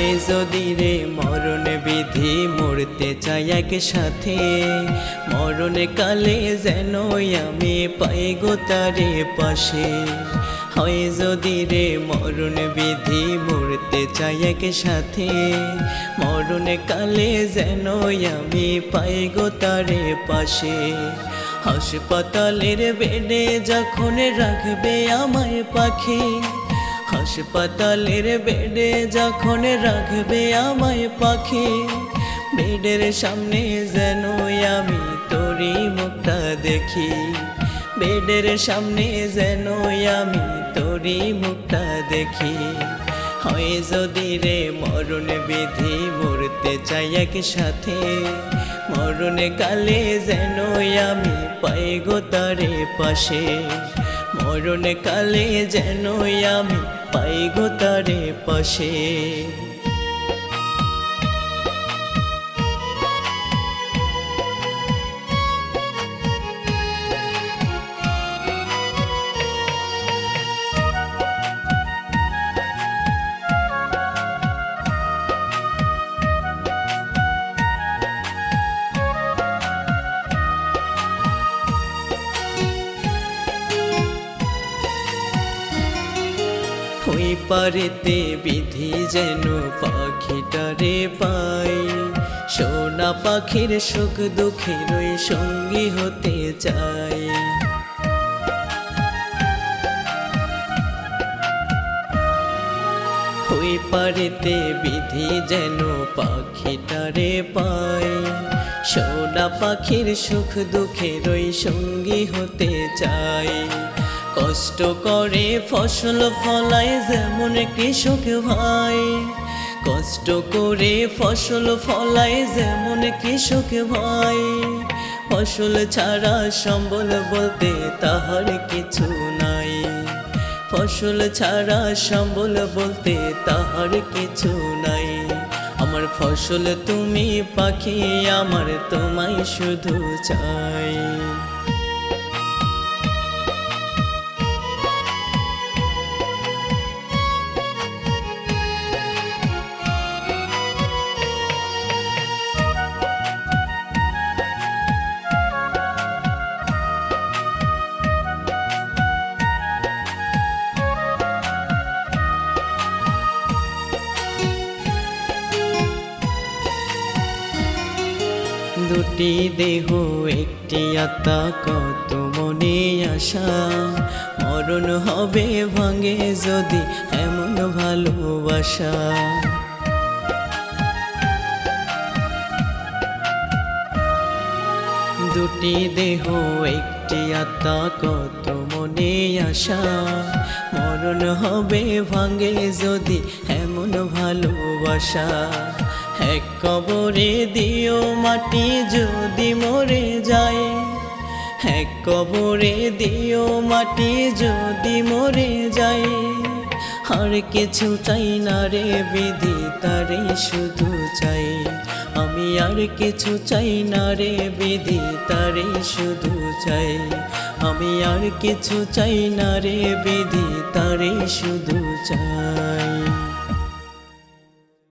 হয় যদি রে মরণ বিধি মরতে চাই একসাথে, মরণ কালে যেন আমি পাই গো তারে পাশে। হয় যদি রে মরণ বিধি মরতে চাই একসাথে, মরণ কালে যেন আমি পাই গো তারে পাশে। হাসপাতালের বেডে যখন রাখবে আমায় পাখি, হাসপাতালের বেডে যখন রাখবে আমায় পাখি, বেডের সামনে যেন আমি তোরই মুখটা দেখি, বেডের সামনে যেন আমি তোরই মুখটা দেখি। হয় যদি রে মরণ বিধি মরতে চাই একসাথে, মরণ কালে যেন আমি পাই গো তারে পাশে, মরণ কালে যেন আমি পাই গো তারে পাশে। ওই পারেতে বিধি যেন পাখিটারে পাই, সোনা পাখির সুখ দুঃখের ওই সঙ্গী হতে চাই। ওই পারেতে বিধি যেন পাখিটারে পাই, সোনা পাখির সুখ দুঃখের ওই সঙ্গী হতে চাই। কষ্ট করে ফসল ফলায় যেমন কৃষক ভাই, কষ্ট করে ফসল ফলায় যেমন কৃষক ভাই, ফসল ছাড়া সম্বল বলতে তাহার কিছু নাই, ফসল ছাড়া সম্বল বলতে তাহার কিছু নাই। আমার ফসল তুমি পাখি, আমার তোমায় শুধু চাই। দুটি দেহ একটি আত্মা কত মনে আশা, মরণ হবে ভাঙে যদি এমন ভালোবাসা। দুটি দেহ একটি আত্মা কত মনে আশা, মরণ হবে ভাঙে যদি এমন ভালোবাসা। এক কবরে দিও মাটি যদি মরে যায়, এক কবরে দিও মাটি যদি মরে যায়, আর কিছু চাই না রে বিধি তারে শুধু চাই। আমি আর কিছু চাই না রে বিধি তারে শুধু চাই, আমি আর কিছু চাই না রে বিধি তারে শুধু চাই।